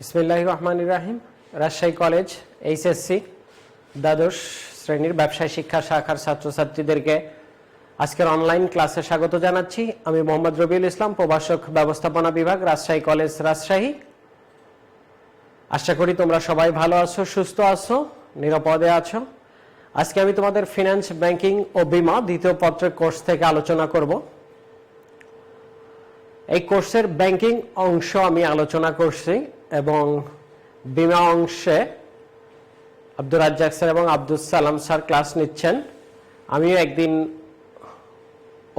বিসমিল্লাহির রহমানির রহিম। Rajshahi college HSC দ্বাদশ শ্রেণীর ব্যবসায় শিক্ষা শাখার ছাত্রছাত্রীদেরকে আজকের অনলাইন ক্লাসে স্বাগত জানাচ্ছি। আমি মোহাম্মদ রবিউল ইসলাম, প্রভাষক ব্যবস্থাপনা বিভাগ, রাজশাহী কলেজ, রাজশাহী। আশা করি তোমরা সবাই ভালো আছো, সুস্থ আছো, নিরাপদে আছো। আজকে আমি তোমাদের ফিনান্স, ব্যাংকিং ও বীমা দ্বিতীয় পত্রের কোর্স থেকে আলোচনা করব। এই কোর্সের ব্যাংকিং অংশ আমি আলোচনা করছি এবং বীমা অংশে আব্দুর রাজ্জাক স্যার এবং আব্দুল সালাম স্যার ক্লাস নিচ্ছেন। আমিও একদিন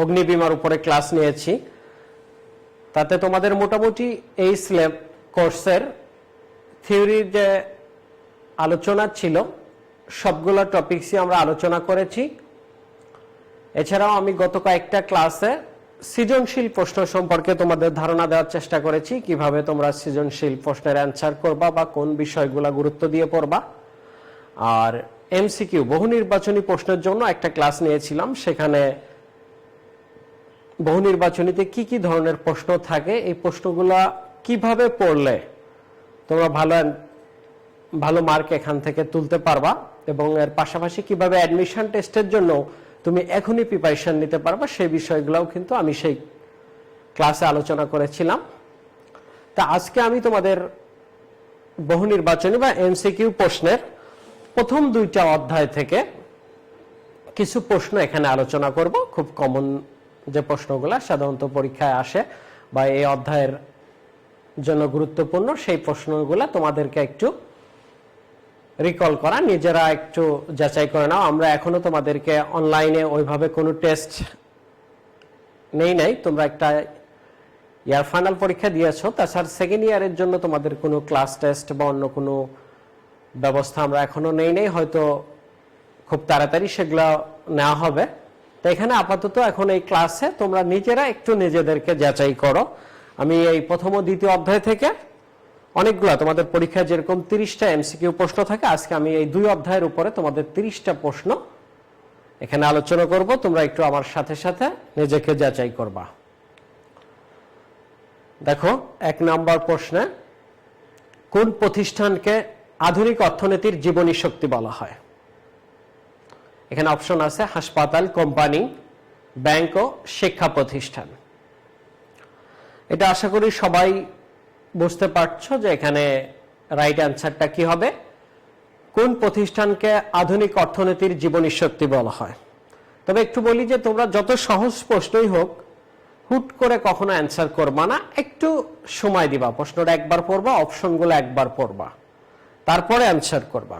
অগ্নি বীমার উপরে ক্লাস নিয়েছি। তাতে তোমাদের মোটামুটি এই কোর্সের থিওরির যে আলোচনা ছিল সবগুলো টপিকসই আমরা আলোচনা করেছি। এছাড়াও আমি গত কয়েকটা ক্লাসে সৃজনশীল প্রশ্ন সম্পর্কে তোমাদের ধারণা দেওয়ার চেষ্টা করেছি, কিভাবে তোমরা সৃজনশীল প্রশ্নের অ্যান্সার করবা বা কোন বিষয়গুলো গুরুত্ব দিয়ে পড়বা। আর এমসিকিউ বহু নির্বাচনী প্রশ্নের জন্য একটা ক্লাস নিয়েছিলাম, সেখানে বহু নির্বাচনীতে কি কি ধরনের প্রশ্ন থাকে, এই প্রশ্নগুলা কিভাবে পড়লে তোমরা ভালো মার্ক এখান থেকে তুলতে পারবা এবং এর পাশাপাশি কিভাবে অ্যাডমিশন টেস্টের জন্য তুমি এখনই প্রিপারেশন নিতে পারবা, সেই বিষয়গুলোও কিন্তু আমি সেই ক্লাসে আলোচনা করেছিলাম। তা আজকে আমি তোমাদের বহু নির্বাচনী বা এমসিকিউ প্রশ্নের প্রথম দুইটা অধ্যায় থেকে কিছু প্রশ্ন এখানে আলোচনা করব। খুব কমন যে প্রশ্নগুলো সাধারণত পরীক্ষায় আসে বা এই অধ্যায়ের জন্য গুরুত্বপূর্ণ, সেই প্রশ্নগুলো তোমাদেরকে একটু রিকল করা, নিজেরা একটু যাচাই করে নাও। আমরা এখনো তোমাদেরকে অনলাইনে ওইভাবে কোনো টেস্ট নাই। তোমরা একটা ইয়ার ফাইনাল পরীক্ষা দিয়েছো, তাছাড়া সেকেন্ড ইয়ারের জন্য তোমাদের কোনো ক্লাস টেস্ট বা অন্য কোনো ব্যবস্থা আমরা এখনো নেই। হয়তো খুব তাড়াতাড়ি সেগুলো নেওয়া হবে। তো এখানে আপাতত এখন এই ক্লাসে তোমরা নিজেরা একটু নিজেদেরকে যাচাই করো। আমি এই প্রথম ও দ্বিতীয় অধ্যায় থেকে অনেকগুলা তোমাদের পরীক্ষায় যেরকম 30টা এমসিকিউ প্রশ্ন থাকে, আজকে আমি এই দুই অধ্যায়ের উপরে তোমাদের 30টা প্রশ্ন এখানে আলোচনা করব। তোমরা একটু আমার সাথে সাথে নিজেকে যাচাই করবা। দেখো, 1 নম্বর প্রশ্নে কোন প্রতিষ্ঠানকে আধুনিক অর্থনীতির জীবনী শক্তি বলা হয়? এখানে অপশন আছে হাসপাতাল, কোম্পানি, ব্যাংক ও শিক্ষা প্রতিষ্ঠান। এটা আশা করি সবাই বুঝতে পারছো যে এখানে রাইট অ্যান্সারটা কি হবে। কোন প্রতিষ্ঠানকে আধুনিক অর্থনীতির জীবনী শক্তি বলা হয়? তবে একটু বলি যে তোমরা যত সহজ প্রশ্নই হোক হুট করে কখনো অ্যান্সার করবা না, একটু সময় দিবা। প্রশ্নটা একবার পড়বা, অপশনগুলো একবার পড়বা, তারপরে অ্যান্সার করবা।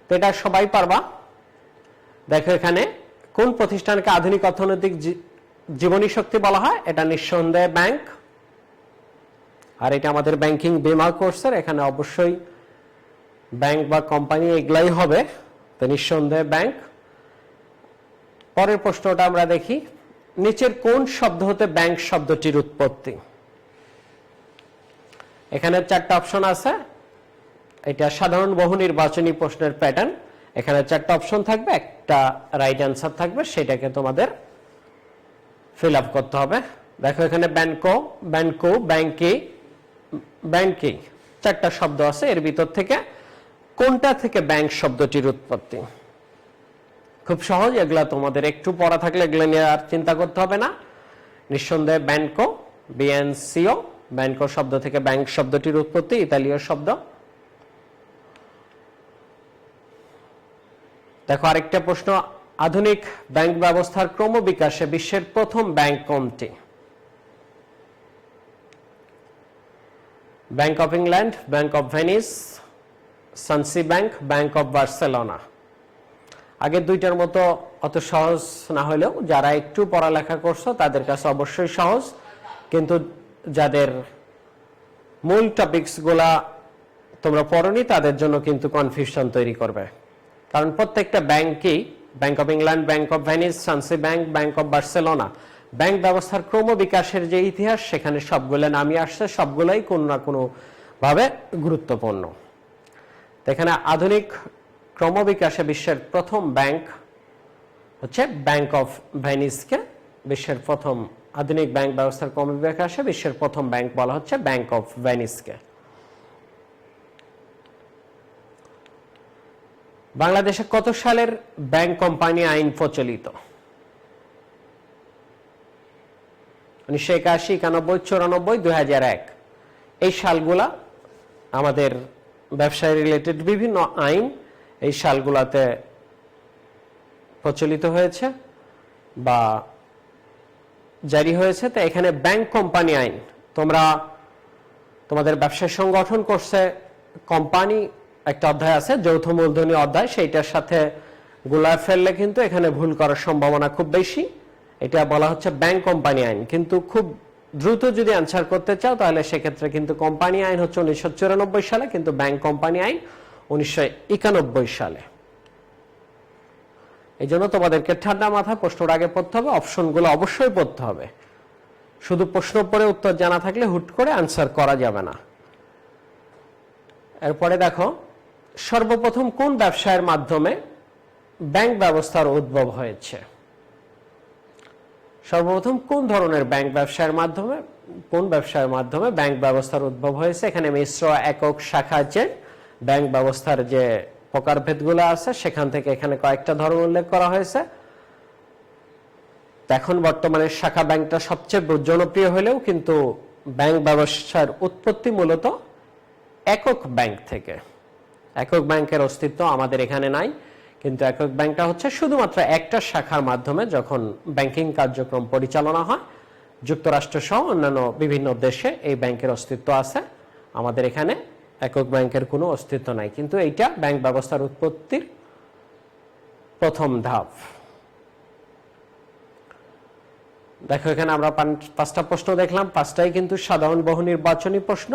তো এটা সবাই পারবা। দেখো এখানে কোন প্রতিষ্ঠানকে আধুনিক অর্থনৈতিক জীবনী শক্তি বলা হয়, এটা নিঃসন্দেহে ব্যাংক। আর এটা আমাদের ব্যাংকিং বীমা কোর্সের, এখানে অবশ্যই ব্যাংক বা কোম্পানি এগুলাই হবে, তো নিঃসন্দেহে ব্যাংক। পরের প্রশ্নটা আমরা দেখি, নিচের কোন শব্দ হতে ব্যাংক শব্দটির উৎপত্তি? এখানে 4টা অপশন আছে। এটা সাধারণ বহু নির্বাচনী প্রশ্নের প্যাটার্ন। এখানে 4টা অপশন থাকবে, একটা রাইট অ্যান্সার থাকবে, সেটাকে তোমাদের ফিল আপ করতে হবে। দেখো এখানে ব্যাংকো, ব্যাংকি, ব্যাংকিং 4টা শব্দ আছে। এর ভিতর থেকে কোনটা থেকে ব্যাংক শব্দটির উৎপত্তি? খুব সহজ, এগুলা তোমাদের একটু পড়া থাকলে এগুলো নিয়ে আর চিন্তা করতে হবে না। নিঃসন্দেহে ব্যাংকো, বিএনসিও, ব্যাংকো শব্দ থেকে ব্যাংক শব্দটির উৎপত্তি, ইতালীয় শব্দ। দেখো আরেকটা প্রশ্ন, আধুনিক ব্যাংক ব্যবস্থার ক্রমবিকাশে বিশ্বের প্রথম ব্যাংক কোনটি? Bank of England, bank of Venice, সানসি ব্যাংক, ব্যাংক অফ বার্সেলোনা। আগের দুইটার মতো অত সহজ না হলেও যারা একটু পড়ালেখা করছো তাদের কাছে অবশ্যই সহজ, কিন্তু যাদের মূল টপিকস গুলা তোমরা পড়নি তাদের জন্য কিন্তু কনফিউশন তৈরি করবে। কারণ প্রত্যেকটা ব্যাংকই, bank of England, bank of Venice, সানসি bank, bank of Barcelona, bank ব্যবস্থার ক্রমবিকাশের যে ইতিহাস সেখানে সবগুলো নামই আসছে, সবগুলোই কোনো না কোনো ভাবে গুরুত্বপূর্ণ। এখানে আধুনিক ক্রমবিকাশে বিশ্বের প্রথম ব্যাংক হচ্ছে ব্যাংক অফ ভেনিসকে বিশ্বের প্রথম আধুনিক ব্যাংক ব্যবস্থার ক্রমবিকাশে বিশ্বের প্রথম ব্যাংক বলা হচ্ছে ব্যাংক অফ ভেনিসকে। বাংলাদেশে কত সালের ব্যাংক কোম্পানি আইন প্রচলিত? 1981, 91, 94, 2001 এই সালগুলা আমাদের ব্যবসায় রিলেটেড বিভিন্ন আইন এই সালগুলাতে প্রচলিত হয়েছে বা জারি হয়েছে। তো এখানে ব্যাংক কোম্পানি আইন, তোমরা তোমাদের ব্যবসায় সংগঠন করছে কোম্পানি একটা অধ্যায় আছে, যৌথ মূলধনী অধ্যায়, সেইটার সাথে গুলায় ফেললে কিন্তু এখানে ভুল করার সম্ভাবনা খুব বেশি। এটা বলা হচ্ছে ব্যাংক কোম্পানি আইন, কিন্তু খুব দ্রুত যদি অ্যান্সার করতে চাও তাহলে সেক্ষেত্রে কিন্তু কোম্পানি আইন হচ্ছে 1994 সালে, কিন্তু ব্যাংক কোম্পানি আইন 1991 সালে। এই জন্য তোমাদেরকে ঠান্ডা মাথায় প্রশ্নটা আগে পড়তে হবে, অপশনগুলো অবশ্যই পড়তে হবে। শুধু প্রশ্ন পড়ে উত্তর জানা থাকলে হুট করে আনসার করা যাবে না। এরপরে দেখো, সর্বপ্রথম কোন ব্যবসায়ের মাধ্যমে ব্যাংক ব্যবস্থার উদ্ভব হয়েছে? সর্বপ্রথম কোন ধরনের ব্যাংক ব্যবসায়ের মাধ্যমে, কোন ব্যবসায়ের মাধ্যমে ব্যাংক ব্যবস্থার উদ্ভব হয়েছে? এখানে মিশ্র, একক, শাখা যে ব্যাংক ব্যবস্থার যে প্রকারভেদগুলো আছে সেখান থেকে এখানে কয়েকটা ধরন উল্লেখ করা হয়েছে। এখন বর্তমানে শাখা ব্যাংকটা সবচেয়ে জনপ্রিয় হলেও কিন্তু ব্যাংক ব্যবসার উৎপত্তি মূলত একক ব্যাংক থেকে। একক ব্যাংকের অস্তিত্ব আমাদের এখানে নাই, কিন্তু একক ব্যাংকটা হচ্ছে শুধুমাত্র একটা শাখার মাধ্যমে যখন ব্যাংকিং কার্যক্রম পরিচালনা হয়। যুক্তরাষ্ট্র সহ অন্যান্য বিভিন্ন দেশে এই ব্যাংকের অস্তিত্ব আছে, আমাদের এখানে একক ব্যাংকের কোনো অস্তিত্ব নাই, কিন্তু এইটা ব্যাংক ব্যবস্থার উৎপত্তির প্রথম ধাপ। দেখো এখানে আমরা 5টা প্রশ্ন দেখলাম, 5টাই কিন্তু সাধারণ বহু নির্বাচনী প্রশ্ন,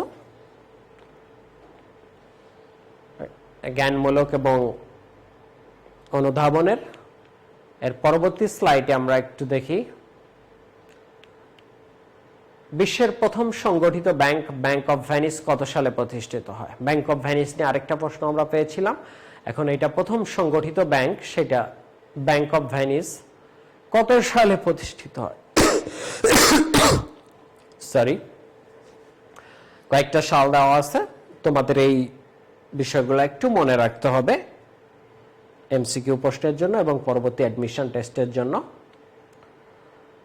জ্ঞানমূলক এবং অনুধাবনের। এর পরবর্তী স্লাইডে আমরা একটু দেখি, বিশ্বের প্রথম সংগঠিত ব্যাংক ব্যাংক অফ ভেনিস কত সালে প্রতিষ্ঠিত হয়? ব্যাংক অফ ভেনিস নিয়ে আরেকটা প্রশ্ন আমরা পেয়েছিলাম। এখন এটা প্রথম সংগঠিত ব্যাংক, সেটা ব্যাংক অফ ভেনিস কত সালে প্রতিষ্ঠিত হয়? সরি, কয়েকটা সাল দেওয়া আছে, তোমাদের এই বিষয়গুলো একটু মনে রাখতে হবে এমসিকিউ প্রশ্নের জন্য এবং পরবর্তী অ্যাডমিশন টেস্টের জন্য।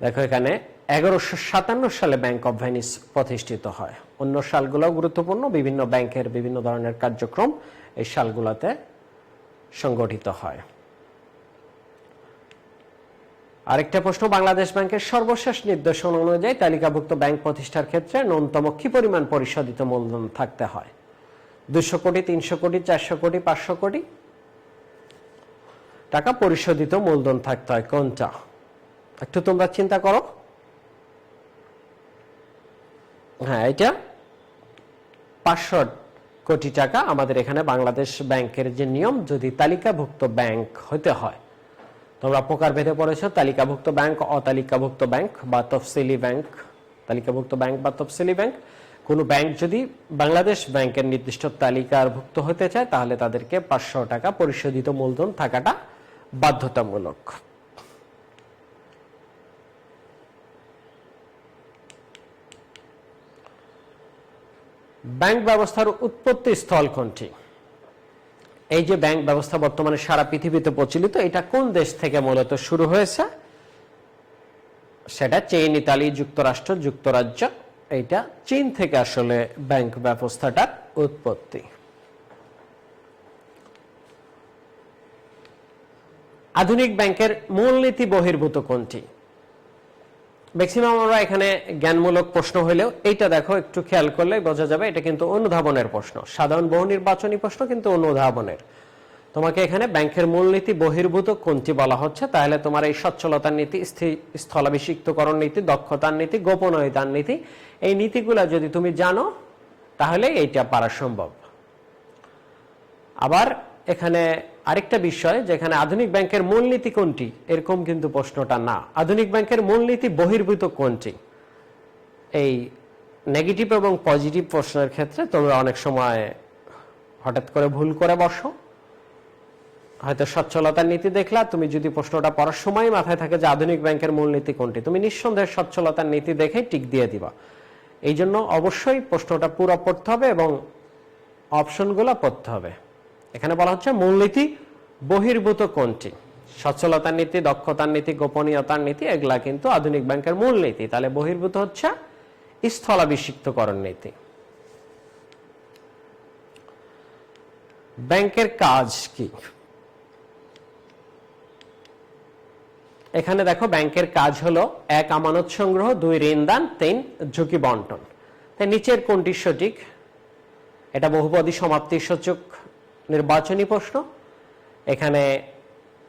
দেখো এখানে 1157 সালে ব্যাংক অফ ভেনিস প্রতিষ্ঠিত হয়। অন্য সালগুলো গুরুত্বপূর্ণ, বিভিন্ন ব্যাংকের বিভিন্ন ধরনের কার্যক্রম এই সালগুলোতে সংগঠিত হয়। আরেকটা প্রশ্ন, বাংলাদেশ ব্যাংকের সর্বশেষ নির্দেশনা অনুযায়ী তালিকাভুক্ত ব্যাংক প্রতিষ্ঠার ক্ষেত্রে ন্যূনতম কি পরিমাণ পরিশোধিত মূলধন থাকতে হয়? 200 কোটি, 300 কোটি, 400 কোটি, 500 কোটি টাকা পরিশোধিত মূলধন থাকতে হয়, কোনটা? একটু তোমরা চিন্তা করো। হ্যাঁ, এটা 500 কোটি টাকা আমাদের এখানে বাংলাদেশ ব্যাংকের যে নিয়ম, যদি তালিকাভুক্ত ব্যাংক হতে হয়। তোমরা প্রকারভেদে পড়েছো, তালিকাভুক্ত ব্যাংক, অতালিকাভুক্ত ব্যাংক বা তফসিলি ব্যাংক। তালিকাভুক্ত ব্যাংক বা তফসিলি ব্যাংক, কোনো ব্যাংক যদি বাংলাদেশ ব্যাংকের নির্দিষ্ট তালিকাভুক্ত হতে চায় তাহলে তাদেরকে 500 টাকা পরিশোধিত মূলধন থাকাটা বাধ্যতামূলক। ব্যাংক ব্যবস্থার উৎপত্তি স্থল কোনটি? এই যে ব্যাংক ব্যবস্থা বর্তমানে সারা পৃথিবীতে প্রচলিত, এটা কোন দেশ থেকে মূলত শুরু হয়েছে? সেটা চীন, ইতালি, যুক্তরাষ্ট্র, যুক্তরাজ্য। এইটা চীন থেকে আসলে ব্যাংক ব্যবস্থাটার উৎপত্তি। আধুনিক ব্যাংকের মূলনীতি বহির্ভূত কোনটি? ম্যাক্সিমাম আমরা এখানে জ্ঞানমূলক প্রশ্ন হলেও এইটা দেখো, একটু খেয়াল করলে বোঝা যাবে এটা কিন্তু অনুধাবনের প্রশ্ন। সাধারণ বহু নির্বাচনী প্রশ্ন কিন্তু অনুধাবনের। তোমাকে এখানে ব্যাংকের মূলনীতি বহির্ভূত কোনটি বলা হচ্ছে, তাহলে তোমার এই সচ্ছলতার নীতি, স্থলাভিষিক্তকরণ নীতি, দক্ষতার নীতি, গোপনীয়তার নীতি, এই নীতিগুলা যদি তুমি জানো তাহলে এইটা পারা সম্ভব। আবার এখানে আরেকটা বিষয়, যেখানে আধুনিক ব্যাংকের মূলনীতি কোনটি, এরকম কিন্তু প্রশ্নটা না। আধুনিক ব্যাংকের মূলনীতি বহির্ভূত কোনটি? এই নেগেটিভ এবং পজিটিভ প্রশ্নের ক্ষেত্রে তোমরা অনেক সময় হঠাৎ করে ভুল করে বসো। হয়তো সচ্ছলতার নীতি দেখলা, তুমি যদি প্রশ্নটা পড়ার সময় মাথায় থাকে যে আধুনিক ব্যাংকের মূলনীতি কোনটি, তুমি নিঃসন্দেহে সচ্ছলতার নীতি দেখে টিক দিয়ে দিবা। এই জন্য অবশ্যই প্রশ্নটা পুরো পড়তে হবে এবং অপশনগুলো পড়তে হবে। এখানে বলা হচ্ছে মূলনীতি বহির্ভূত কোনটি? সচ্ছলতার নীতি, দক্ষতার নীতি, গোপনীয়তার নীতি, এগুলা কিন্তু আধুনিক ব্যাংকের মূল নীতি। তাহলে বহির্ভূত হচ্ছে স্থলাভিষিক্তকরণ নীতি। ব্যাংকের কাজ কি? এখানে দেখো ব্যাংকের কাজ হলো 1 আমানত সংগ্রহ, 2 ঋণদান, 3 ঝুঁকি বন্টন। তাই নিচের কোনটি সঠিক? এটা বহুপদী সমাপ্তি সূচক নির্বাচনী প্রশ্ন। এখানে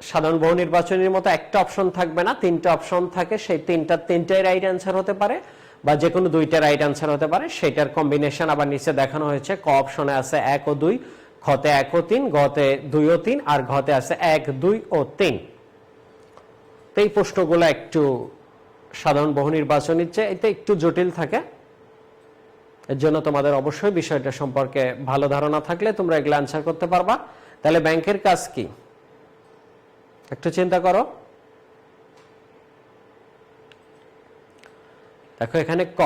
সাধারণ বহু নির্বাচনীর মতো একটা অপশন থাকবে না, 3টা অপশন থাকে। সেই তিনটাই রাইট অ্যান্সার হতে পারে বা যে কোনো 2টা রাইট অ্যান্সার হতে পারে। সেটার কম্বিনেশন আবার নিচে দেখানো হয়েছে। ক অপশনে আছে 1 ও 2, খতে 1 ও 3, গতে 2 ও 3, আর ঘতে আছে 1, 2 ও 3। তো এই প্রশ্নগুলো একটু সাধারণ বহু নির্বাচনীর চেয়ে এতে একটু জটিল থাকে। এর জন্য তোমাদের অবশ্যই বিষয়টা সম্পর্কে ভালো ধারণা থাকলে তোমরা এগুলো অ্যান্সার করতে পারবা। তাহলে ব্যাংকের কাজ কি একটু চিন্তা করো। দেখো এখানে ক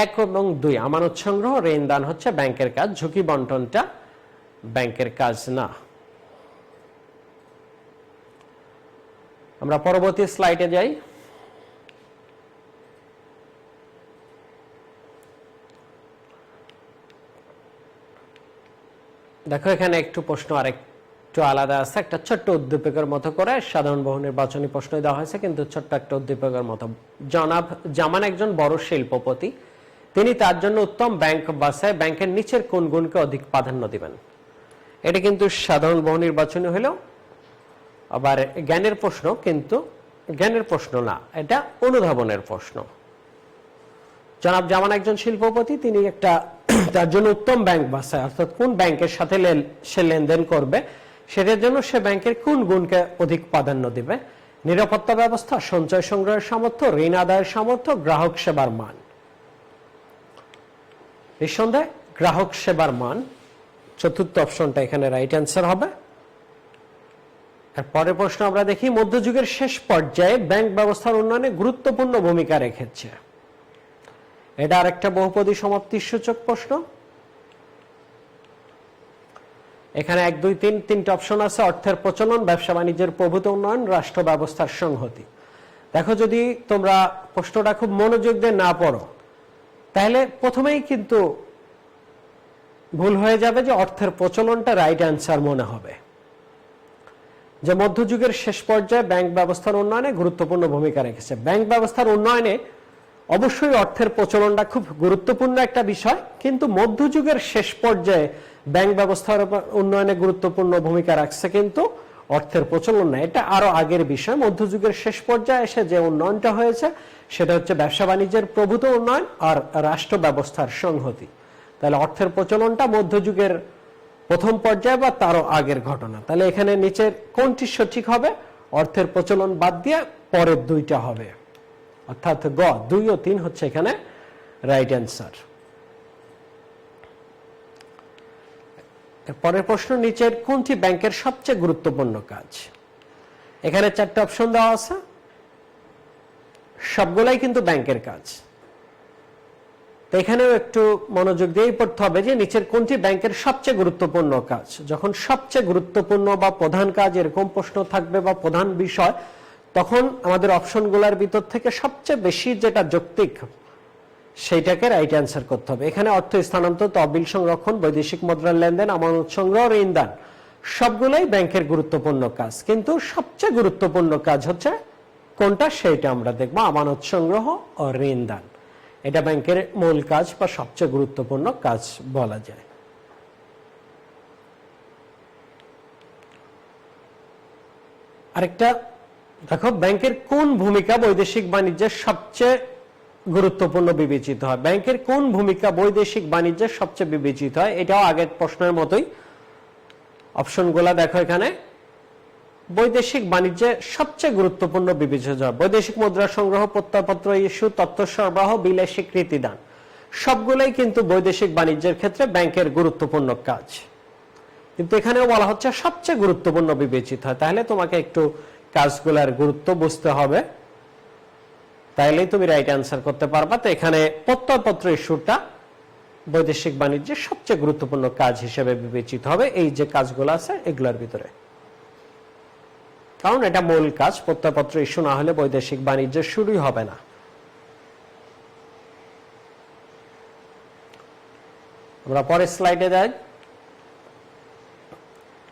1 এবং 2 আমানত সংগ্রহ, ঋণদান হচ্ছে ব্যাংকের কাজ, ঝুঁকি বন্টনটা ব্যাংকের কাজ না। আমরা পরবর্তী স্লাইডে যাই। দেখো এখানে একটু প্রশ্ন আরেকটু আলাদা আছে। একটা ছোট্ট উদ্দীপকের মতো করে সাধারণ বহু নির্বাচনী প্রশ্ন দেওয়া হয়েছে, কিন্তু ছোট্ট একটা উদ্দীপকের মতো। জনাব জামান একজন বড় শিল্পপতি, তিনি তার জন্য উত্তম ব্যাংক বাছায় ব্যাংকের নিচের কোন গুণকে অধিক প্রাধান্য দিবেন? এটা কিন্তু সাধারণ বহু নির্বাচনী হলেও আবার জ্ঞানের প্রশ্ন, কিন্তু জ্ঞানের প্রশ্ন না, এটা অনুধাবনের প্রশ্ন। জনাব জামান একজন শিল্পপতি, তিনি একটা তার জন্য উত্তম ব্যাংক বাছায়, অর্থাৎ কোন ব্যাংকের সাথে সে লেনদেন করবে সেটার জন্য সে ব্যাংকের কোন গুণকে অধিক প্রাধান্য দিবে? নিরাপত্তা ব্যবস্থা, সঞ্চয় সংগ্রহের সামর্থ্য, ঋণ আদায়ের সামর্থ্য, গ্রাহক সেবার মান। নিঃসন্দেহে গ্রাহক সেবার মান, চতুর্থ অপশনটা এখানে রাইট অ্যান্সার হবে। আর পরের প্রশ্ন আমরা দেখি, মধ্যযুগের শেষ পর্যায়ে ব্যাংক ব্যবস্থার উন্নয়নে গুরুত্বপূর্ণ ভূমিকা রেখেছে। এটা আরেকটা বহুপদী সমাপ্তির সূচক প্রশ্ন। এখানে 1, 2, 3 তিনটা অপশন আছে। অর্থের প্রচলন, ব্যবসা বাণিজ্যের প্রভূত উন্নয়ন, রাষ্ট্র ব্যবস্থার সংহতি। দেখো যদি তোমরা প্রশ্নটা খুব মনোযোগ দিয়ে না পড়ো তাহলে প্রথমেই কিন্তু ভুল হয়ে যাবে যে অর্থের প্রচলনটা রাইট অ্যান্সার মনে হবে। যে মধ্যযুগের শেষ পর্যায়ে ব্যাংক ব্যবস্থার উন্নয়নে গুরুত্বপূর্ণ ভূমিকা রেখেছে। ব্যাংক ব্যবস্থার উন্নয়নে অবশ্যই অর্থের প্রচলনটা খুব গুরুত্বপূর্ণ একটা বিষয়, কিন্তু মধ্যযুগের শেষ পর্যায়ে ব্যাংক ব্যবস্থার উন্নয়নে গুরুত্বপূর্ণ ভূমিকা রাখছে কিন্তু অর্থের প্রচলন না। এটা আরো আগের বিষয়। মধ্যযুগের শেষ পর্যায়ে এসে যে উন্নয়নটা হয়েছে সেটা হচ্ছে ব্যবসা বাণিজ্যের প্রভূত উন্নয়ন আর রাষ্ট্র ব্যবস্থার সংহতি। তাহলে অর্থের প্রচলনটা মধ্যযুগের প্রথম পর্যায়ে বা তারও আগের ঘটনা। তাহলে এখানে নিচের কোনটি সঠিক হবে? অর্থের প্রচলন বাদ দিয়ে পরের 2টা হবে, অর্থাৎ গ 2 ও 3 হচ্ছে এখানে রাইট অ্যান্সার। পরের প্রশ্ন, নিচের কোনটি ব্যাংকের সবচেয়ে গুরুত্বপূর্ণ কাজ? এখানে 4টা অপশন দেওয়া আছে, সবগুলাই কিন্তু ব্যাংকের কাজ। তো এখানেও একটু মনোযোগ দিয়েই পড়তে হবে যে নিচের কোনটি ব্যাংকের সবচেয়ে গুরুত্বপূর্ণ কাজ। যখন সবচেয়ে গুরুত্বপূর্ণ বা প্রধান কাজ এরকম প্রশ্ন থাকবে বা প্রধান বিষয়, তখন আমাদের অপশনগুলোর ভিতর থেকে সবচেয়ে বেশি যেটা যৌক্তিক সেইটাকে রাইট অ্যান্সার করতে হবে। এখানে অর্থ স্থানান্তর, তহবিল সংরক্ষণ, বৈদেশিক মুদ্রার লেনদেন, আমানত সংগ্রহ, ঋণদান সবগুলোই ব্যাংকের গুরুত্বপূর্ণ কাজ, কিন্তু সবচেয়ে গুরুত্বপূর্ণ কাজ হচ্ছে কোনটা সেইটা আমরা দেখবো, আমানত সংগ্রহ ও ঋণদান। এটা ব্যাংকের মূল কাজ বা সবচেয়ে গুরুত্বপূর্ণ কাজ বলা যায়। আরেকটা দেখো, ব্যাংকের কোন ভূমিকা বৈদেশিক বাণিজ্যের সবচেয়ে গুরুত্বপূর্ণ বিবেচিত হয়? ব্যাংকের কোন ভূমিকা বৈদেশিক বাণিজ্যের সবচেয়ে বিবেচিত হয়? এটাও আগের প্রশ্নের মতোই। অপশনগুলো দেখো, এখানে বৈদেশিক বাণিজ্যে সবচেয়ে গুরুত্বপূর্ণ বিবেচিত হয় বৈদেশিক মুদ্রা সংগ্রহ, প্রত্যয়পত্র ইস্যু, তথ্য সরবরাহ, বিলের স্বীকৃতি দান। সবগুলোই কিন্তু বৈদেশিক বাণিজ্যের ক্ষেত্রে ব্যাংকের গুরুত্বপূর্ণ কাজ, কিন্তু এখানেও বলা হচ্ছে সবচেয়ে গুরুত্বপূর্ণ বিবেচিত হয়। তাহলে তোমাকে একটু কাজগুলোর গুরুত্ব বুঝতে হবে, তাইলেই তুমি রাইট অ্যান্সার করতে পারবা। তো এখানে প্রত্যয়পত্র ইস্যুটা বৈদেশিক বাণিজ্যের সবচেয়ে গুরুত্বপূর্ণ কাজ হিসেবে বিবেচিত হবে এই যে কাজগুলো আছে এগুলোর ভিতরে। কারণ এটা মূল কাজ, প্রত্যয়পত্র ইস্যু না হলে বৈদেশিক বাণিজ্য শুরুই হবে না। আমরা পরের স্লাইডে যাই।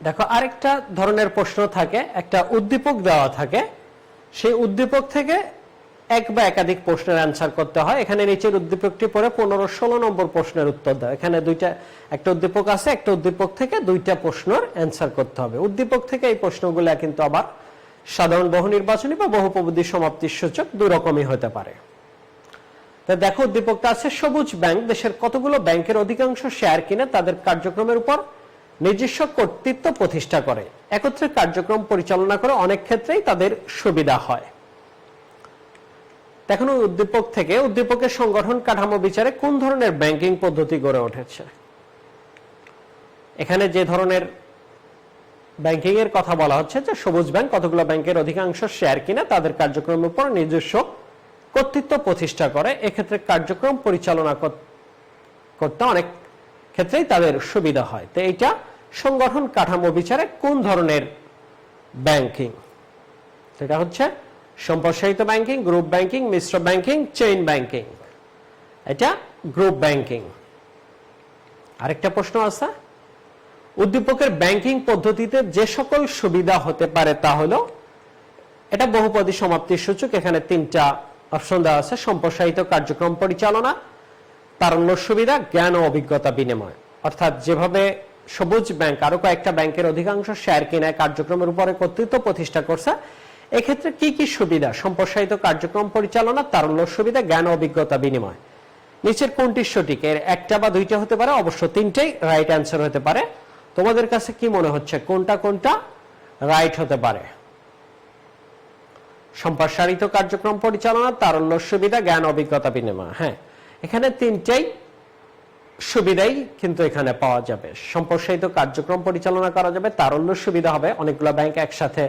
দেখো আরেকটা ধরনের প্রশ্ন থাকে, একটা উদ্দীপক দেওয়া থাকে, সেই উদ্দীপক থেকে এক বা একাধিক প্রশ্নের অ্যান্সার করতে হয়। এখানে নিচের উদ্দীপকটি পড়ে 15-16 নম্বর প্রশ্নের উত্তর দাও। এখানে একটা উদ্দীপক আছে, একটা উদ্দীপক থেকে দুইটা প্রশ্নের অ্যান্সার করতে হবে। উদ্দীপক থেকে এই প্রশ্নগুলো কিন্তু আবার সাধারণ বহু নির্বাচনী বা বহুপদী সমাপ্তির সূচক দুই রকমই হতে পারে। দেখো উদ্দীপকটা আছে, সবুজ ব্যাংক দেশের কতগুলো ব্যাংকের অধিকাংশ শেয়ার কিনে তাদের কার্যক্রমের উপর নিজস্ব কর্তৃত্ব প্রতিষ্ঠা করে, একত্রে কার্যক্রম পরিচালনা করে, অনেক ক্ষেত্রেই তাদের সুবিধা হয়। দেখুন উদ্দীপক থেকে উদ্দীপকের সংগঠন কাঠামো বিচারে কোন ধরনের ব্যাংকিং পদ্ধতি গড়ে উঠেছে। এখানে যে ধরনের ব্যাংকিং এর কথা বলা হচ্ছে যে সবুজ ব্যাংক কতগুলো ব্যাংকের অধিকাংশ শেয়ার কিনে তাদের কার্যক্রমের উপর নিজস্ব কর্তৃত্ব প্রতিষ্ঠা করে, এক্ষেত্রে কার্যক্রম পরিচালনা করতে অনেক ক্ষেত্রেই তাদের সুবিধা হয়। তো এইটা সংগঠন কাঠামো বিচারে কোন ধরনের ব্যাংকিং? সেটা হচ্ছে সম্প্রসারিত ব্যাংকিং, গ্রুপ ব্যাংকিং, মিশ্র ব্যাংকিং, চেইন ব্যাংকিং। এটা গ্রুপ ব্যাংকিং। আরেকটা প্রশ্ন আছে, উদ্দীপকের ব্যাংকিং পদ্ধতিতে যে সকল সুবিধা হতে পারে তা হলো, এটা বহুপদী সমাপ্তির সূচক। এখানে তিনটা অপশন দেওয়া আছে, সম্প্রসারিত কার্যক্রম পরিচালনা, তারুণ্য সুবিধা, জ্ঞান ও অভিজ্ঞতা বিনিময়। অর্থাৎ যেভাবে সবুজ ব্যাংক আরো কয়েকটা ব্যাংকের অধিকাংশ শেয়ার কিনে কার্যক্রমের উপরে কর্তৃত্ব প্রতিষ্ঠা করছে, এক্ষেত্রে কি কি সুবিধা? সম্প্রসারিত কার্যক্রম পরিচালনা, তারুণ্য সুবিধা, জ্ঞান ও অভিজ্ঞতা বিনিময়। নিচের কোনটি সঠিক? এর একটা বা দুইটা হতে পারে, অবশ্য তিনটেই রাইট অ্যান্সার হতে পারে। তোমাদের কাছে কি মনে হচ্ছে কোনটা কোনটা রাইট হতে পারে? সম্প্রসারিত কার্যক্রম পরিচালনা, তারুণ্য সুবিধা, জ্ঞান অভিজ্ঞতা বিনিময়। হ্যাঁ, এখানে তিনটাই সুবিধাই কিন্তু এখানে পাওয়া যাবে। সম্প্রসারিত কার্যক্রম পরিচালনা করা যাবে, তারুণ্য সুবিধা হবে অনেকগুলো ব্যাংক একসাথে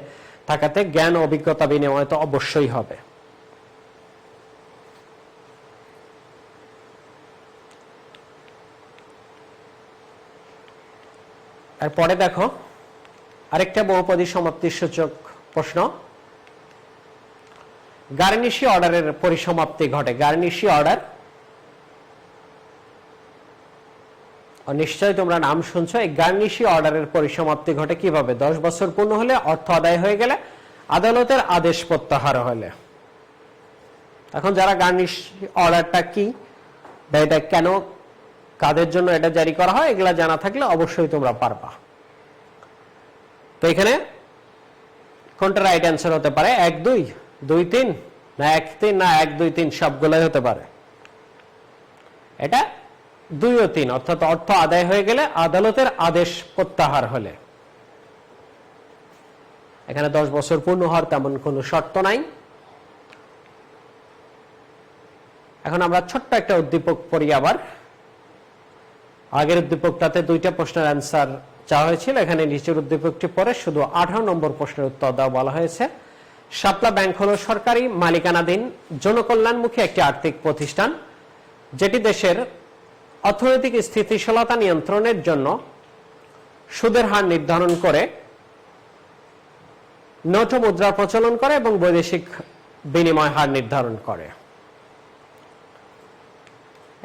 থাকাতে, জ্ঞান ও অভিজ্ঞতা বিনিময় তো অবশ্যই হবে। এরপরে দেখো আরেকটা বহুপদী সমাপ্তির সূচক প্রশ্ন, গার্নিশি অর্ডারের পরিসমাপ্তি ঘটে। গার্নিশি অর্ডার নিশ্চয়ই তোমরা নাম শুনছো। এই গার্নিশি অর্ডারের পরিসমাপ্তি ঘটে কিভাবে? 10 বছর পূর্ণ হলে, অর্থ আদায় হয়ে গেলে, আদালতের আদেশ প্রত্যাহার হলে। এখন যারা গার্নিশি অর্ডারটা কি বা এটা কেন, কাদের জন্য এটা জারি করা হয়, এগুলা জানা থাকলে অবশ্যই তোমরা পারবা। তো এখানে কোনটা রাইট অ্যান্সার হতে পারে? 1, 2, 2, 3 না 1, 3 না 1, 2, 3 সবগুলাই হতে পারে। এটা 2 ও 3, অর্থাৎ অর্থ আদায় হয়ে গেলে, আদালতের আদেশ প্রত্যাহার হলে। এখানে 10 বছর পূর্ণ হওয়ার তেমন কোনো শর্ত নাই। এখন আমরা ছোট্ট একটা উদ্দীপক পড়ি আবার। আগের উদ্দীপকটাতে দুইটা প্রশ্নের অ্যান্সার চাওয়া হয়েছিল, এখানে নিচের উদ্দীপকটি পরে শুধু 18 নম্বর প্রশ্নের উত্তর দেওয়া বলা হয়েছে। শাপলা ব্যাংক হলো সরকারি মালিকানাধীন জনকল্যাণমুখী একটি আর্থিক প্রতিষ্ঠান, যেটি দেশের অর্থনৈতিক স্থিতিশীলতা নিয়ন্ত্রণের জন্য সুদের হার নির্ধারণ করে, নোট ও মুদ্রার প্রচলন করে এবং বৈদেশিক বিনিময় হার নির্ধারণ করে।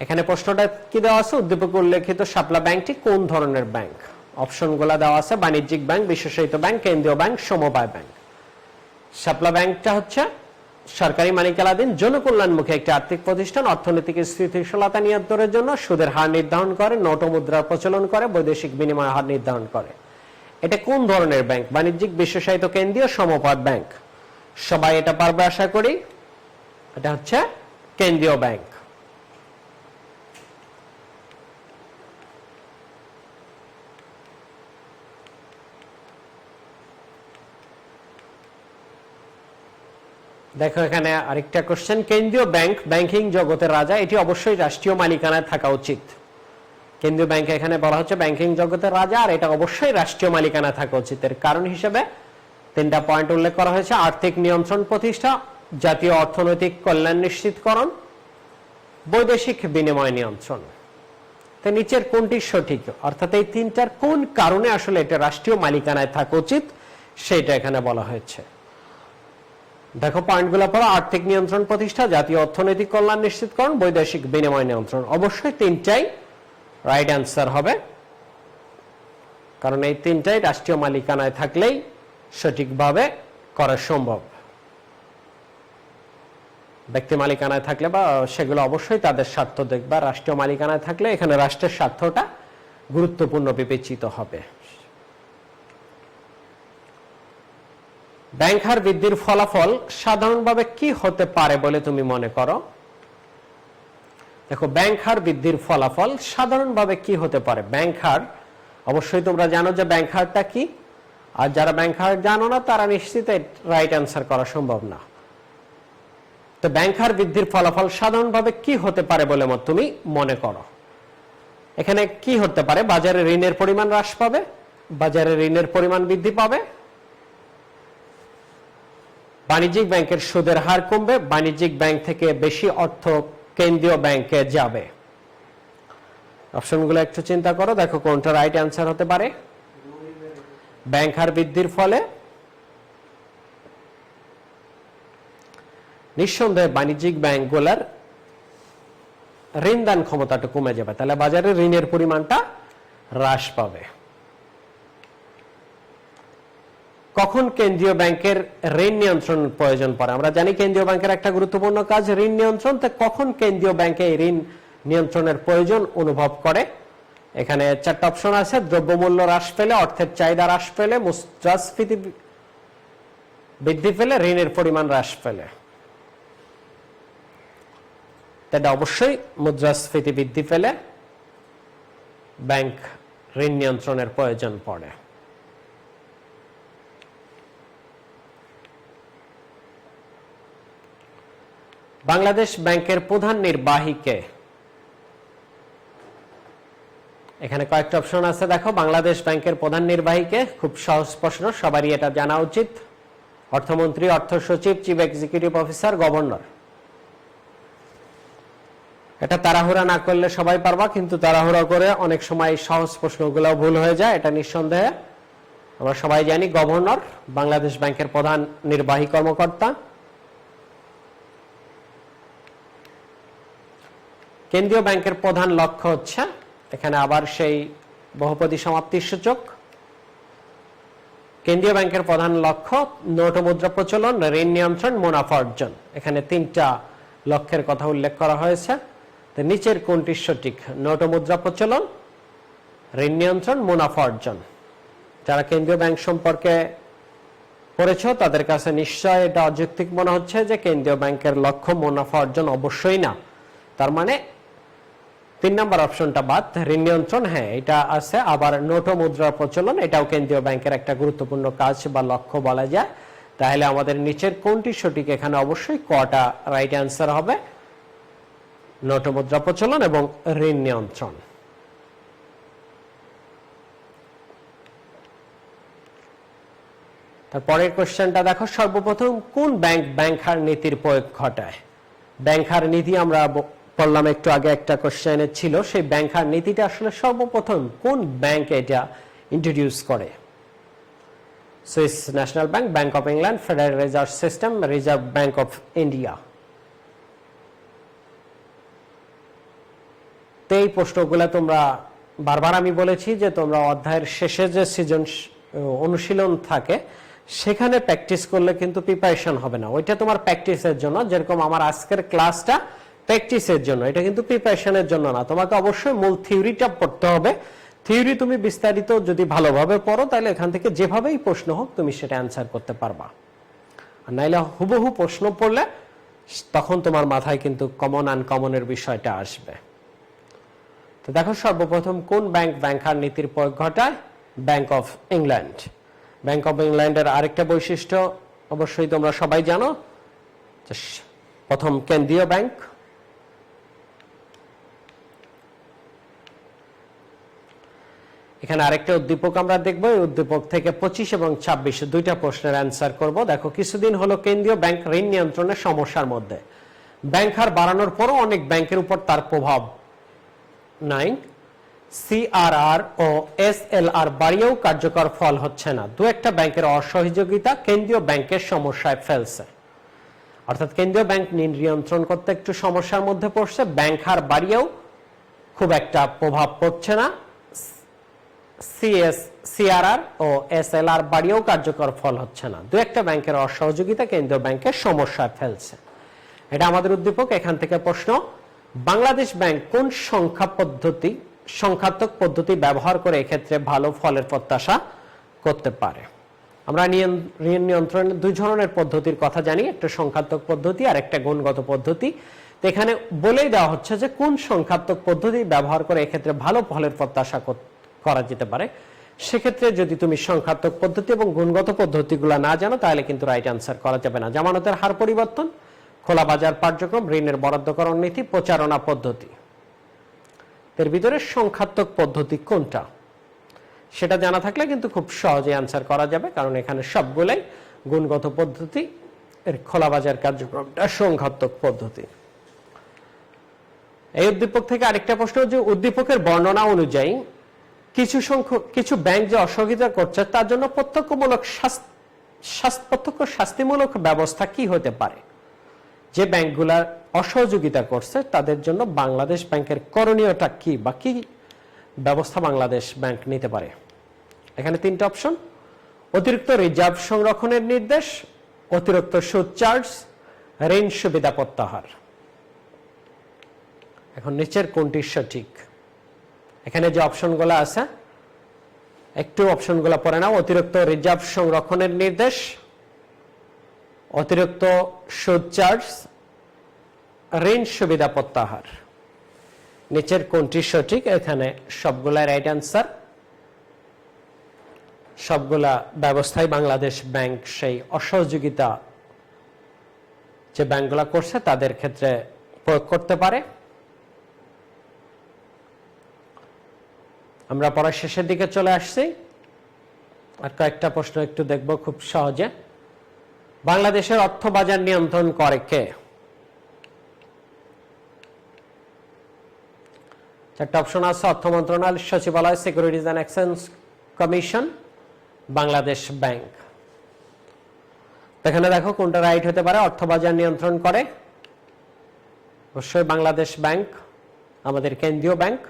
এখানে প্রশ্নটা কি দেওয়া আছে? উদ্দীপকে উল্লেখিত শাপলা ব্যাংকটি কোন ধরনের ব্যাংক? অপশনগুলো দেওয়া আছে, বাণিজ্যিক ব্যাংক, বিশেষায়িত ব্যাংক, কেন্দ্রীয় ব্যাংক, সমবায় ব্যাংক। শাপলা ব্যাংকটা হচ্ছে সরকারি মালিকানাধীন জনকল্যাণমুখী একটি আর্থিক প্রতিষ্ঠান, অর্থনৈতিক স্থিতিশীলতা নিয়ন্ত্রণের জন্য সুদের হার নির্ধারণ করে, নোট ও মুদ্রার প্রচলন করে, বৈদেশিক বিনিময় হার নির্ধারণ করে। এটা কোন ধরনের ব্যাংক? বাণিজ্যিক, বিশেষায়িত, কেন্দ্রীয়, সমবায় ব্যাংক। সবাই এটা পারবে আশা করি। এটা হচ্ছে কেন্দ্রীয় ব্যাংক। দেখো এখানে আরেকটা কোশ্চেন, কেন্দ্রীয় ব্যাংক ব্যাংকিং জগতের রাজা, এটি অবশ্যই রাষ্ট্রীয় মালিকানায় থাকা উচিত। কেন্দ্রীয় ব্যাংক এখানে বলা হচ্ছে ব্যাংকিং জগতের রাজা, আর এটা অবশ্যই রাষ্ট্রীয় মালিকানায় থাকা উচিত। এর কারণ হিসেবে 3টা পয়েন্ট উল্লেখ করা হয়েছে: আর্থিক নিয়ন্ত্রণ প্রতিষ্ঠা, জাতীয় অর্থনৈতিক কল্যাণ নিশ্চিতকরণ, বৈদেশিক বিনিময় নিয়ন্ত্রণ। তো নিচের কোনটি সঠিক? অর্থাৎ এই 3টার কোন কারণে আসলে এটা রাষ্ট্রীয় মালিকানায় থাকা উচিত, সেটা এখানে বলা হয়েছে। দেখো পয়েন্টগুলো পড়ো। আর্থিক নিয়ন্ত্রণ প্রতিষ্ঠা, জাতীয় অর্থনৈতিক কল্যাণ নিশ্চিতকরণ, বৈদেশিক বিনিময় নিয়ন্ত্রণ। অবশ্যই তিনটাই রাইট অ্যান্সার হবে, কারণ এই তিনটাই রাষ্ট্রীয় মালিকানায় থাকলেই সঠিকভাবে করা সম্ভব। ব্যক্তি মালিকানায় থাকলে বা সেগুলো অবশ্যই তাদের স্বার্থ দেখবে, রাষ্ট্রীয় মালিকানায় থাকলে এখানে রাষ্ট্রের স্বার্থটা গুরুত্বপূর্ণ বিবেচিত হবে। ব্যাংক হার বৃদ্ধির ফলাফল সাধারণভাবে কি হতে পারে বলে তুমি মনে করো? দেখো ব্যাংক হার বৃদ্ধির ফলাফল সাধারণভাবে কি হতে পারে। ব্যাংক হার অবশ্যই তোমরা জানো যে ব্যাংক হারটা কি, আর যারা ব্যাংক হার জানো না তারা নিশ্চিত রাইট অ্যান্সার করা সম্ভব না। তো ব্যাংক হার বৃদ্ধির ফলাফল সাধারণভাবে কি হতে পারে বলে তুমি মনে করো? এখানে কি হতে পারে? বাজারে ঋণের পরিমাণ হ্রাস পাবে, বাজারে ঋণের পরিমাণ বৃদ্ধি পাবে, বাণিজ্যিক ব্যাংকের সুদের হার কমবে, বাণিজ্যিক ব্যাংক থেকে বেশি অর্থ কেন্দ্রীয় ব্যাংকে যাবে। অপশনগুলো একটু চিন্তা করো, দেখো কোনটা রাইট অ্যান্সার হতে পারে। ব্যাংক হার বৃদ্ধির ফলে নিঃসন্দেহে বাণিজ্যিক ব্যাংকগুলোর ঋণ দান ক্ষমতাটা কমে যাবে, তাহলে বাজারে ঋণের পরিমাণটা হ্রাস পাবে। কখন কেন্দ্রীয় ব্যাংকের ঋণ নিয়ন্ত্রণ প্রয়োজন পড়ে? আমরা জানি কেন্দ্রীয় ব্যাংকের একটা গুরুত্বপূর্ণ কাজ ঋণ নিয়ন্ত্রণ। তো কখন কেন্দ্রীয় ব্যাংকে ঋণ নিয়ন্ত্রণের প্রয়োজন অনুভব করে? এখানে চারটা অপশন আছে। দ্রব্যমূল্য হ্রাস পেলে, অর্থের চাহিদা হ্রাস পেলে, মুদ্রাস্ফীতি বৃদ্ধি পেলে, ঋণের পরিমাণ হ্রাস পেলে। এটা অবশ্যই মুদ্রাস্ফীতি বৃদ্ধি পেলে ব্যাংক ঋণ নিয়ন্ত্রণের প্রয়োজন পড়ে। বাংলাদেশ ব্যাংকের প্রধান নির্বাহী কে? এখানে কয়েকটা অপশন আছে, দেখো। বাংলাদেশ ব্যাংকের প্রধান নির্বাহী কে? খুব সহজ প্রশ্ন, সবারই এটা জানা উচিত। অর্থমন্ত্রী, অর্থ সচিব, চিফ এক্সিকিউটিভ অফিসার, গভর্নর। এটা তাড়াহুড়া না করলে সবাই পারবা, কিন্তু তাড়াহুড়া করে অনেক সময় সহজ প্রশ্নগুলো ভুল হয়ে যায়। এটা নিঃসন্দেহে আমরা সবাই জানি গভর্নর বাংলাদেশ ব্যাংকের প্রধান নির্বাহী কর্মকর্তা। কেন্দ্রীয় ব্যাংকের প্রধান লক্ষ্য হচ্ছে, এখানে আবার সেই বহুপদী সমাপ্তির সূচক। কেন্দ্রীয় ব্যাংকের প্রধান লক্ষ্য নোট ও মুদ্রা প্রচলন, ঋণ নিয়ন্ত্রণ, মুনাফা অর্জন। এখানে তিনটা লক্ষ্যের কথা উল্লেখ করা হয়েছে। তো নিচের কোনটি সঠিক? নোট ও মুদ্রা প্রচলন, ঋণ নিয়ন্ত্রণ, মুনাফা অর্জন। যারা কেন্দ্রীয় ব্যাংক সম্পর্কে পড়েছ তাদের কাছে নিশ্চয় এটা অযৌক্তিক মনে হচ্ছে যে কেন্দ্রীয় ব্যাংকের লক্ষ্য মুনাফা অর্জন। অবশ্যই না। তার মানে 3 নম্বর অপশনটা বাদ। ঋণ নিয়ন্ত্রণ হ্যাঁ এটা আছে, আবার নোট ও মুদ্রা প্রচলন এটাও কেন্দ্রীয় ব্যাংকের একটা গুরুত্বপূর্ণ কাজ বা লক্ষ্য বলা যায়। তাহলে আমাদের নিচের কোনটি সঠিক? এখানে অবশ্যই কটা রাইট অ্যান্সার হবে, নোট ও মুদ্রা প্রচলন এবং ঋণ নিয়ন্ত্রণ। তারপরের কোশ্চেনটা দেখো। সর্বপ্রথম কোন ব্যাংক ব্যাংক হার নীতির প্রয়োগ ঘটায়? ব্যাংক হার নীতি আমরা বললাম একটু আগে, একটা কোশ্চেনে ছিল। সেই ব্যাংক হার নীতিটা আসলে সর্বপ্রথম কোন ব্যাংক এটা ইন্ট্রোডিউস করে? Swiss national bank, bank of England, federal reserve system, reserve bank of India. তো এই প্রশ্নগুলো তোমরা বারবার আমি বলেছি যে তোমরা অধ্যায়ের শেষে যে সৃজন অনুশীলন থাকে সেখানে প্র্যাকটিস করলে কিন্তু প্রিপারেশন হবে না। ওইটা তোমার প্র্যাকটিসের জন্য, যেরকম আমার আজকের ক্লাসটা প্র্যাকটিসের জন্য, এটা কিন্তু প্রিপারেশনের জন্য না। তোমাকে অবশ্যই মূল থিওরিটা পড়তে হবে। থিওরি তুমি বিস্তারিত যদি ভালোভাবে পড়ো তাহলে এখান থেকে যেভাবেই প্রশ্ন হোক তুমি সেটা অ্যান্সার করতে পারবা। আর নাইলে হুবহু প্রশ্ন পড়লে তখন তোমার মাথায় কিন্তু কমন আনকমনের বিষয়টা আসবে। তো দেখো সর্বপ্রথম কোন ব্যাংক ব্যাংক হার নীতির প্রয়োগ ঘটায়? Bank of England. Bank of ইংল্যান্ডের আরেকটা বৈশিষ্ট্য অবশ্যই তোমরা সবাই জানো, প্রথম কেন্দ্রীয় ব্যাংক। এখানে আরেকটা উদ্দীপক আমরা দেখবো। এই উদ্দীপক থেকে 25 এবং 26 দুইটা প্রশ্নের অ্যান্সার করব। দেখো কিছুদিন হলো কেন্দ্রীয় ব্যাংক ঋণ নিয়ন্ত্রণের সমস্যার মধ্যে। ব্যাংক হার বাড়ানোর পরও অনেক ব্যাংকের উপর তার প্রভাব নাই। সিআরআর ও এসএলআর বাড়িয়েও কার্যকর ফল হচ্ছে না। দু একটা ব্যাংকের অসহযোগিতা কেন্দ্রীয় ব্যাংকের সমস্যায় ফেলছে। অর্থাৎ কেন্দ্রীয় ব্যাংক নিয়ন্ত্রণ করতে একটু সমস্যার মধ্যে পড়ছে, ব্যাংক হার বাড়িয়েও খুব একটা প্রভাব পড়ছে না। সিআরআর ও এসএলআর বাড়িয়েও কার্যকর ফল হচ্ছে না। দু একটা ব্যাংকের অসহযোগিতা কেন্দ্রীয় ব্যাংকের সমস্যায় ফেলছে। এটা আমাদের উদ্দীপক। এখান থেকে প্রশ্ন, বাংলাদেশ ব্যাংক কোন সংখ্যাত্মক পদ্ধতি ব্যবহার করে এক্ষেত্রে ভালো ফলের প্রত্যাশা করতে পারে? আমরা ঋণ নিয়ন্ত্রণের দুই ধরনের পদ্ধতির কথা জানি, একটা সংখ্যাত্মক পদ্ধতি আর একটা গুণগত পদ্ধতি। তো এখানে বলেই দেওয়া হচ্ছে যে কোন সংখ্যাত্মক পদ্ধতি ব্যবহার করে এক্ষেত্রে ভালো ফলের প্রত্যাশা করা যেতে পারে। সেক্ষেত্রে যদি তুমি সংখ্যাত্মক পদ্ধতি এবং গুণগত পদ্ধতিগুলো না জানো তাহলে কিন্তু রাইট আনসার করা যাবে না। জামানতের হার পরিবর্তন, খোলা বাজার কার্যক্রম, ঋণের বরাদ্দকরণ নীতি, প্রচারণা পদ্ধতি, এর ভিতরে সংখ্যাত্মক পদ্ধতি কোনটা সেটা জানা থাকলে কিন্তু খুব সহজে আনসার করা যাবে, কারণ এখানে সবগুলাই গুণগত পদ্ধতি, এর খোলা বাজার কার্যক্রমটা সংখ্যাত্মক পদ্ধতি। এই উদ্দীপক থেকে আরেকটা প্রশ্ন, যে উদ্দীপকের বর্ণনা অনুযায়ী কিছু ব্যাংক যে অসহযোগিতা করছে তার জন্য প্রত্যক্ষ শাস্তিমূলক ব্যবস্থা কি হতে পারে? যে ব্যাংকগুলা অসহযোগিতা করছে তাদের জন্য বাংলাদেশ ব্যাংকের করণীয়টা কি, বা কি ব্যবস্থা বাংলাদেশ ব্যাংক নিতে পারে? এখানে তিনটা অপশন: অতিরিক্ত রিজার্ভ সংরক্ষণের নির্দেশ, অতিরিক্ত সুদ চার্জ, ঋণ সুবিধা প্রত্যাহার। এখন নিচের কোনটি সঠিক? এখানে যে অপশনগুলো আছে একটু অপশনগুলো পড়ে নাও। অতিরিক্ত রিজার্ভ সংরক্ষণের নির্দেশ, অতিরিক্ত সুদ চার্জ, ঋণ সুবিধা প্রত্যাহার। নিচের কোনটি সঠিক? এখানে সবগুলা রাইট আনসার। সবগুলা ব্যবস্থায় বাংলাদেশ ব্যাংক সেই অসহযোগিতা যে ব্যাংকগুলা করছে তাদের ক্ষেত্রে প্রয়োগ করতে পারে। আমরা পড়ার শেষের দিকে চলে আসছি, আর কয়েকটা প্রশ্ন একটু দেখব খুব সহজে। বাংলাদেশের অর্থ বাজার নিয়ন্ত্রণ করে কে? চারটা অপশন আছে: অর্থ মন্ত্রণালয়, সচিবালয়, securities and exchange commission, Bangladesh bank. এখানে দেখো কোনটা রাইট হতে পারে। অর্থ বাজার নিয়ন্ত্রণ করে অবশ্যই বাংলাদেশ ব্যাংক, আমাদের কেন্দ্রীয় ব্যাংক।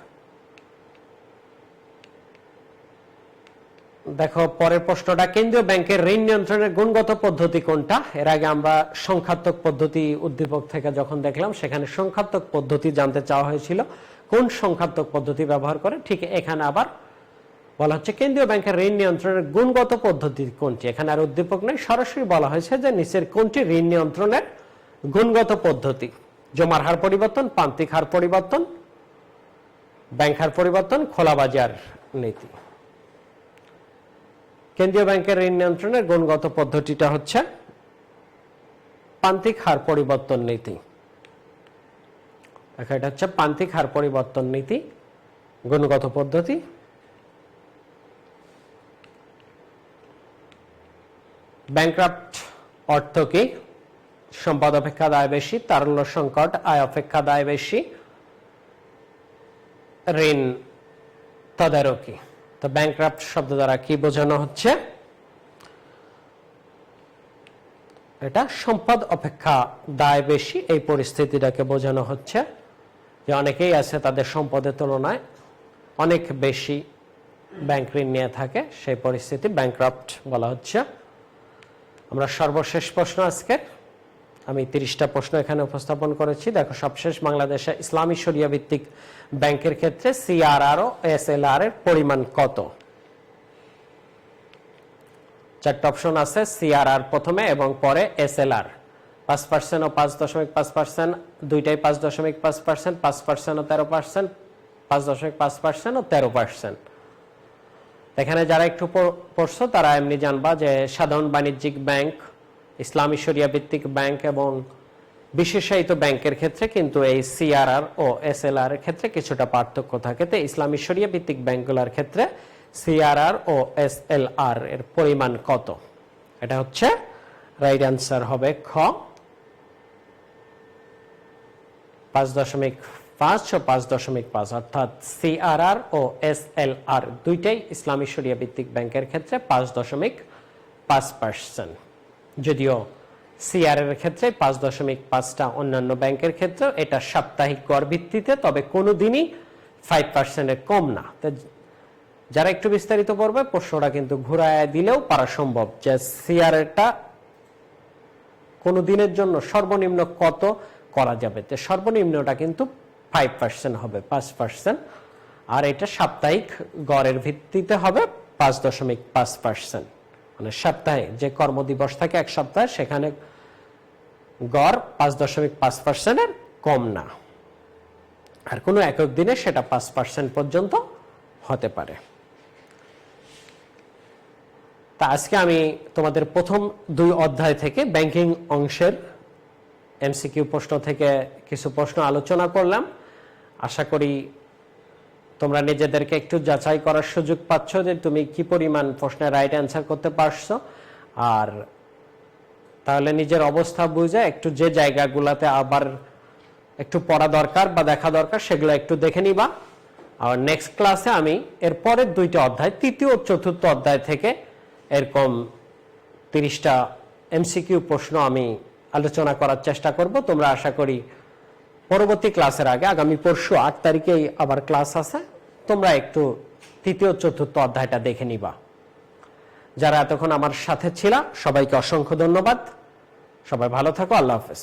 দেখো পরের প্রশ্নটা, কেন্দ্রীয় ব্যাংকের ঋণ নিয়ন্ত্রণের গুণগত পদ্ধতি কোনটা? এর আগে আমরা সংখ্যাত্মক পদ্ধতি উদ্দীপক থেকে যখন দেখলাম সেখানে সংখ্যাত্মক পদ্ধতি জানতে চাওয়া হয়েছিল, কোন সংখ্যাত্মক পদ্ধতি ব্যবহার করে। ঠিক এখানে আবার বলা হচ্ছে কেন্দ্রীয় ব্যাংকের ঋণ নিয়ন্ত্রণের গুণগত পদ্ধতি কোনটি। এখানে আর উদ্দীপক নেই, সরাসরি বলা হয়েছে যে নিচের কোনটি ঋণ নিয়ন্ত্রণের গুণগত পদ্ধতি: জমার হার পরিবর্তন, প্রান্তিক হার পরিবর্তন, ব্যাংক হার পরিবর্তন, খোলা বাজার নীতি। কেন্দ্রীয় ব্যাংকের ঋণ নিয়ন্ত্রণের গুণগত পদ্ধতিটা হচ্ছে প্রান্তিক হার পরিবর্তন নীতি। এটা হচ্ছে প্রান্তিক হার পরিবর্তন নীতি, গুণগত পদ্ধতি। ব্যাংক্রাফট অর্থ কি? সম্পদ অপেক্ষা দায় বেশি, তারল্য সংকট, আয় অপেক্ষা দায় বেশি, ঋণ তদারকি। তো ব্যাংক্রাফট শব্দ দ্বারা কি বোঝানো হচ্ছে? এটা সম্পদ অপেক্ষা দায় বেশি, এই পরিস্থিতিটাকে বোঝানো হচ্ছে যে অনেকেই আছে তাদের সম্পদের তুলনায় অনেক বেশি ব্যাংক ঋণ নিয়ে থাকে, সেই পরিস্থিতি ব্যাংক্রাফট বলা হচ্ছে। আমরা সর্বশেষ প্রশ্ন আজকে, আমি 30টা প্রশ্ন এখানে উপস্থাপন করেছি। দেখো সবশেষ, বাংলাদেশে ইসলামী শরিয়া ভিত্তিক ব্যাংকের ক্ষেত্রে সিআরআর ও এসএলআর এর পরিমাণ কত? চারটা অপশন আছে, সিআরআর প্রথমে এবং পরে এসএলআর। 5% ও 5.5%, দুইটাই 5.5%, 5% ও 13%, 5.5% ও 13%। এখানে যারা একটু পড়ছো তারা এমনি জানবা যে সাধারণ বাণিজ্যিক ব্যাংক, ইসলামী শরিয়া ভিত্তিক ব্যাংক এবং বিশেষায়িত ব্যাংকের ক্ষেত্রে কিন্তু এই সিআরআর ও এসএলআর এর ক্ষেত্রে কিছুটা পার্থক্য থাকে। তো ইসলামী শরিয়া ভিত্তিক ব্যাংকগুলোর ক্ষেত্রে সিআরআর ও এসএলআর এর পরিমাণ কত? এটা হচ্ছে রাইট অ্যান্সার হবে খ, 5 ও 5.5 অর্থাৎ সিআরআর ও এসএলআর দুইটাই ইসলামী শরিয়া ভিত্তিক ব্যাংকের ক্ষেত্রে 5.5%। যদিও সিআরআর এর ক্ষেত্রে 5.5টা অন্যান্য ব্যাংকের ক্ষেত্রে এটা সাপ্তাহিক গড় ভিত্তিতে, তবে কোনোদিনই 5% এর কম না। যারা একটু বিস্তারিত পড়বে প্রশ্নটা কিন্তু ঘুরায় দিলেও পারা সম্ভব যে সিআরআরটা কোন দিনের জন্য সর্বনিম্ন কত করা যাবে। তো সর্বনিম্নটা কিন্তু 5% হবে, 5%, আর এটা সাপ্তাহিক গড়ের ভিত্তিতে হবে 5.5%। মানে সপ্তাহে যে কর্মদিবস থাকে এক সপ্তাহে, সেখানে গড় 5.5% এর কম না, আর কোনো একক দিনে সেটা 5% পর্যন্ত হতে পারে। তা আজকে আমি তোমাদের প্রথম 2 অধ্যায় থেকে ব্যাংকিং অংশের এমসিকিউ প্রশ্ন থেকে কিছু প্রশ্ন আলোচনা করলাম। আশা করি তোমরা নিজেদেরকে একটু যাচাই করার সুযোগ পাচ্ছ যে তুমি কি পরিমাণ প্রশ্নের রাইট অ্যান্সার করতে পারছো, আর তাহলে নিজের অবস্থা বুঝে একটু যে জায়গাগুলোতে আবার একটু পড়া দরকার বা দেখা দরকার সেগুলো একটু দেখে নিবা। আর নেক্সট ক্লাসে আমি এর পরের 2টা অধ্যায়, 3য় ও 4র্থ অধ্যায় থেকে এরকম 30টা এমসিকিউ প্রশ্ন আমি আলোচনা করার চেষ্টা করব। তোমরা আশা করি পরবর্তী ক্লাসের আগে, আগামী পরশু 8 তারিখেই আবার ক্লাস আছে, তোমরা একটু 3য় ও 4র্থ অধ্যায়টা দেখে নিবা। যারা এতক্ষণ আমার সাথে ছিল সবাইকে অসংখ্য ধন্যবাদ। সবাই ভালো থাকো। আল্লাহ হাফেজ।